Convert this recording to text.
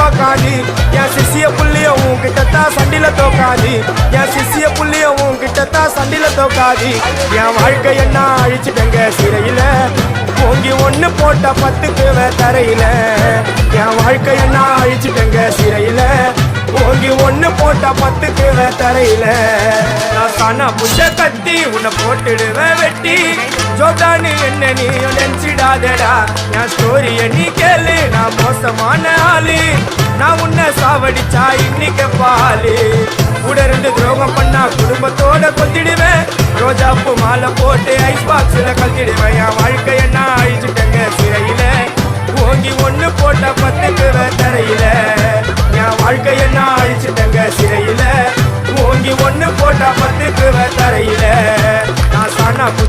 பார்க்காது என் சிசிய புள்ளிய உன்கிட்டத்தான் சண்டில தோக்காது என் சிசிய புள்ளிய உன்கிட்டத்தான் சண்டில தோக்காது என் வாழ்க்கை என்ன அழிச்சுட்டங்க சிறையில ஓங்கி ஒண்ணு போட்ட 10க்கு தரையில என் வாழ்க்கை என்ன அழிச்சுட்டங்க சிறையில ஓங்கி ஒண்ணு போட்ட 10க்கு தரையில நான் சானா புஷ கத்தி உன்னை போட்டுடுவேன் வெட்டி ஜோதானு என்ன நீ நினைச்சிடாதடா என் ஸ்டோரிய நீ கேளு நான் மோசமான ஆளு நான் உன்னை சாவடிச்சா இன்னைக்கு பாலு கூட 2 துரோகம் பண்ணா குடும்பத்தோட கொத்திடுவேன் ரோஜாப்பு மாலை போட்டு ஐஸ் பாக்ஸ்ல கழட்டிடுவேன் என் வாழ்க்கை என்ன அழிச்சுட்டங்க சிறையில ஓங்கி ஒண்ணு போட்ட 10க்கு தரையில என் வாழ்க்கை என்ன